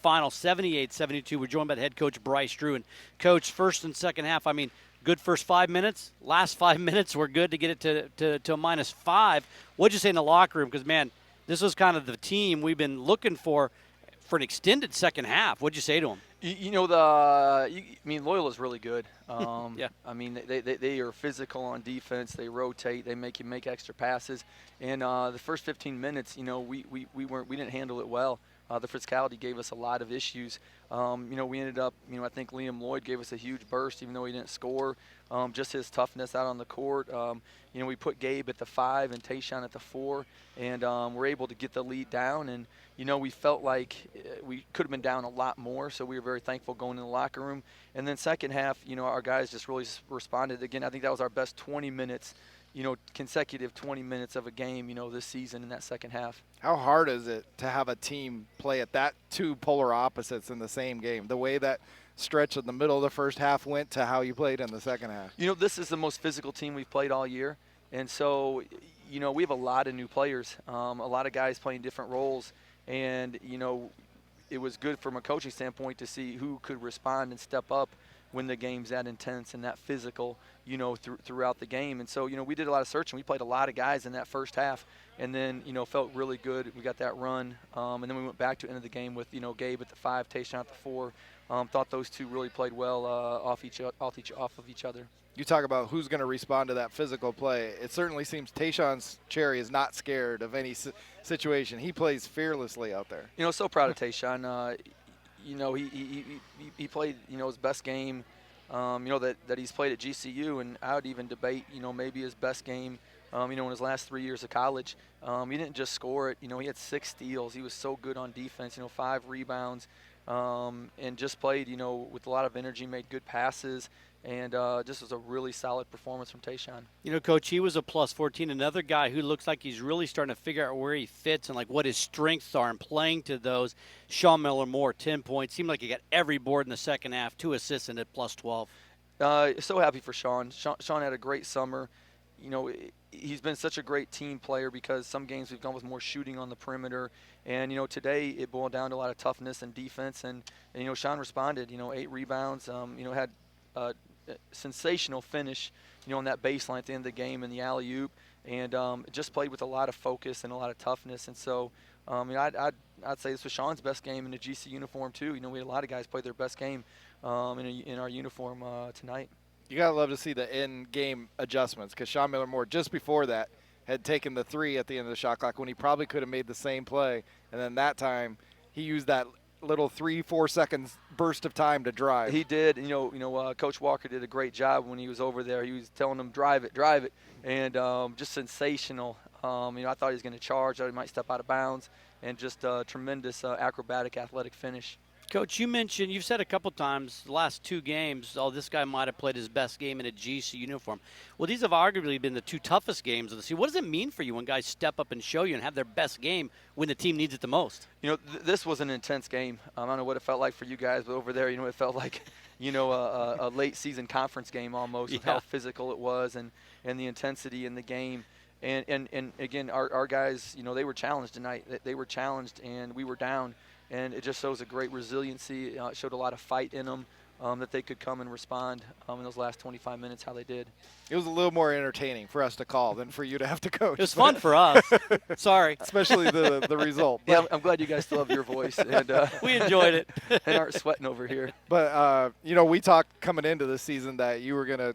final 78-72. We're joined by the head coach, Bryce Drew. And, Coach, first and second half, I mean, good first 5 minutes. Last 5 minutes were good to get it to a -5. What'd you say in the locker room? Because, man, this was kind of the team we've been looking for an extended second half. What'd you say to them? Loyola's really good. Yeah. I mean, they are physical on defense. They rotate. They make you make extra passes. And the first 15 minutes, we didn't handle it well. The physicality gave us a lot of issues. We ended up, I think Liam Lloyd gave us a huge burst, even though he didn't score. Just his toughness out on the court. We put Gabe at the 5 and Tayshaun at the 4, and we're able to get the lead down. And we felt like we could have been down a lot more, so we were very thankful going in the locker room. And then second half, our guys just really responded. Again, I think that was our best 20 minutes, consecutive 20 minutes of a game, this season in that second half. How hard is it to have a team play at that two polar opposites in the same game? The way that stretch in the middle of the first half went to how you played in the second half. This is the most physical team we've played all year. And so, we have a lot of new players, a lot of guys playing different roles. And, it was good from a coaching standpoint to see who could respond and step up when the game's that intense and that physical, throughout the game. And so, we did a lot of searching. We played a lot of guys in that first half and then, felt really good. We got that run. And then we went back to end of the game with, Gabe at the 5, Tayshaun at the 4. Thought those two really played well off of each other. You talk about who's going to respond to that physical play. It certainly seems Tayshaun Cherry is not scared of any situation. He plays fearlessly out there. So proud of Tayshaun. He played, his best game, that he's played at GCU, and I would even debate, maybe his best game, in his last 3 years of college. He didn't just score it. He had 6 steals. He was so good on defense, 5 rebounds, and just played, with a lot of energy, made good passes. And just was a really solid performance from Tayshaun. Coach, he was a +14. Another guy who looks like he's really starting to figure out where he fits and, like, what his strengths are and playing to those. Sean Miller-Moore, 10 points. Seemed like he got every board in the second half, 2 assists and at +12. So happy for Sean. Sean had a great summer. He's been such a great team player because some games we've gone with more shooting on the perimeter. And, today it boiled down to a lot of toughness and defense. And Sean responded, 8 rebounds, had sensational finish, on that baseline at the end of the game in the alley-oop, and just played with a lot of focus and a lot of toughness. And so, I'd say this was Sean's best game in the GC uniform too. We had a lot of guys play their best game in our uniform tonight. You gotta love to see the in-game adjustments because Sean Miller-Moore just before that had taken the 3 at the end of the shot clock when he probably could have made the same play, and then that time he used that little 3-4 seconds burst of time to drive. He did. Coach Walker did a great job when he was over there. He was telling them, drive it, and just sensational. I thought he was going to charge. I thought he might step out of bounds, and just tremendous acrobatic, athletic finish. Coach, you've said a couple times the last 2 games, this guy might have played his best game in a GC uniform. Well, these have arguably been the 2 toughest games of the season. What does it mean for you when guys step up and show you and have their best game when the team needs it the most? This was an intense game. I don't know what it felt like for you guys, but over there, it felt like, a late season conference game almost, with how physical it was and the intensity in the game. And again, our guys, they were challenged tonight. They were challenged, and we were down. And it just shows a great resiliency. It showed a lot of fight in them, that they could come and respond in those last 25 minutes how they did. It was a little more entertaining for us to call than for you to have to coach. It was fun for us. Sorry. Especially the result. Yeah, I'm glad you guys still have your voice. And we enjoyed it. And aren't sweating over here. But, we talked coming into this season that you were gonna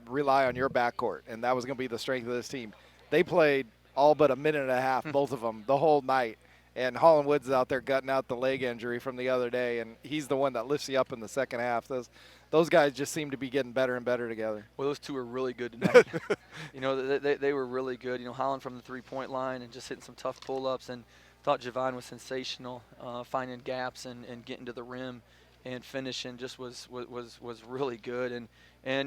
rely on your backcourt, and that was going to be the strength of this team. They played all but a minute and a half, both of them, the whole night. And Holland Woods is out there gutting out the leg injury from the other day, and he's the one that lifts you up in the second half. Those guys just seem to be getting better and better together. Well, those two are really good tonight. They were really good. Holland from the three-point line and just hitting some tough pull-ups, and thought Javon was sensational, finding gaps and getting to the rim and finishing just was really good. And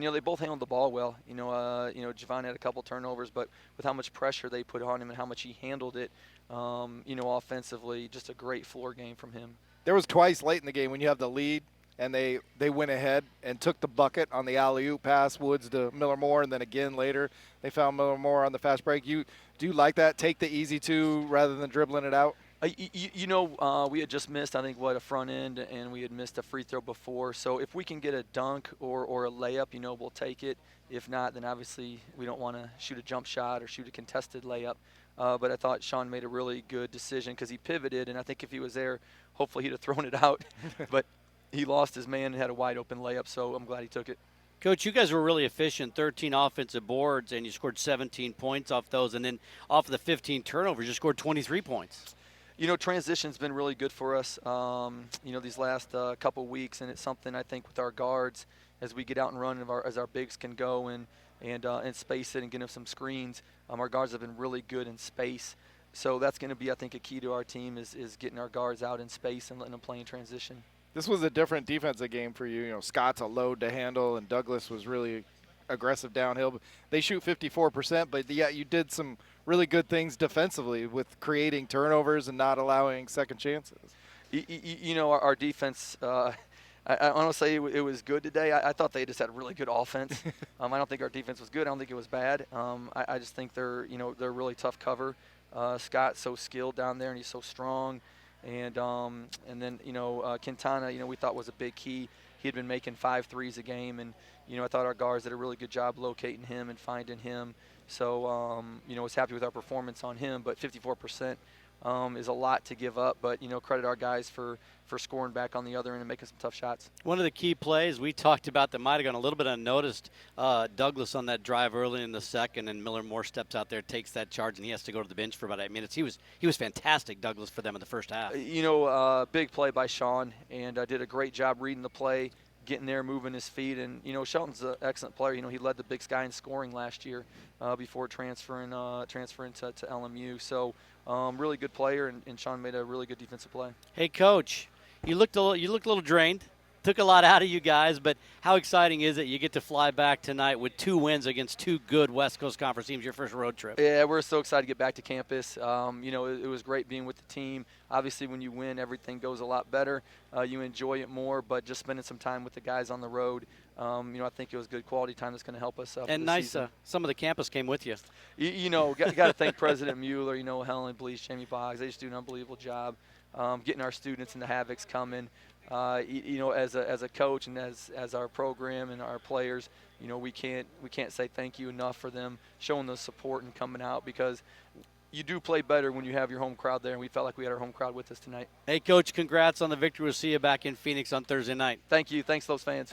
they both handled the ball well. Javon had a couple turnovers, but with how much pressure they put on him and how much he handled it, offensively, just a great floor game from him. There was twice late in the game when you have the lead and they went ahead and took the bucket on the alley-oop pass, Woods to Miller-Moore, and then again later they found Miller-Moore on the fast break. Do you like that? Take the easy 2 rather than dribbling it out? We had just missed, I think, a front end, and we had missed a free throw before. So if we can get a dunk or a layup, we'll take it. If not, then obviously we don't want to shoot a jump shot or shoot a contested layup. But I thought Sean made a really good decision because he pivoted, and I think if he was there, hopefully he'd have thrown it out. But he lost his man and had a wide open layup, so I'm glad he took it. Coach, you guys were really efficient, 13 offensive boards, and you scored 17 points off those. And then off of the 15 turnovers, you scored 23 points. Transition's been really good for us, these last couple weeks, and it's something I think with our guards as we get out and run, as our bigs can go and space it and get them some screens. Our guards have been really good in space. So that's going to be, I think, a key to our team is getting our guards out in space and letting them play in transition. This was a different defensive game for you. Scott's a load to handle, and Douglas was really aggressive downhill. They shoot 54%, but yeah, you did some really good things defensively with creating turnovers and not allowing second chances. Our defense, I don't say it was good today. I thought they just had really good offense. I don't think our defense was good. I don't think it was bad. I just think they're really tough cover. Scott's so skilled down there, and he's so strong. And then Quintana, we thought was a big key. He had been making 5 threes a game, and I thought our guards did a really good job locating him and finding him. So I was happy with our performance on him. But 54% is a lot to give up. But credit our guys for scoring back on the other end and making some tough shots. One of the key plays we talked about that might have gone a little bit unnoticed, Douglas on that drive early in the second, and Miller Moore steps out there, takes that charge, and he has to go to the bench for about 8 minutes. He was fantastic, Douglas, for them in the first half. Big play by Sean, and did a great job reading the play, getting there, moving his feet. And, Shelton's an excellent player. He led the Big Sky in scoring last year before transferring to LMU. So really good player, and Sean made a really good defensive play. Hey, Coach, you looked a little drained. Took a lot out of you guys, but how exciting is it you get to fly back tonight with 2 wins against 2 good West Coast Conference teams, your first road trip? Yeah, we're so excited to get back to campus. It was great being with the team. Obviously, when you win, everything goes a lot better. You enjoy it more, but just spending some time with the guys on the road, I think it was good quality time that's going to help us. And nice, some of the campus came with you. Got to thank President Mueller, Helen Bleach, Jamie Boggs. They just do an unbelievable job getting our students and the Havocs coming. As a coach and as our program and our players, we can't say thank you enough for them showing the support and coming out, because you do play better when you have your home crowd there, and we felt like we had our home crowd with us tonight. Hey, Coach, congrats on the victory. We'll see you back in Phoenix on Thursday night. Thank you. Thanks to those fans.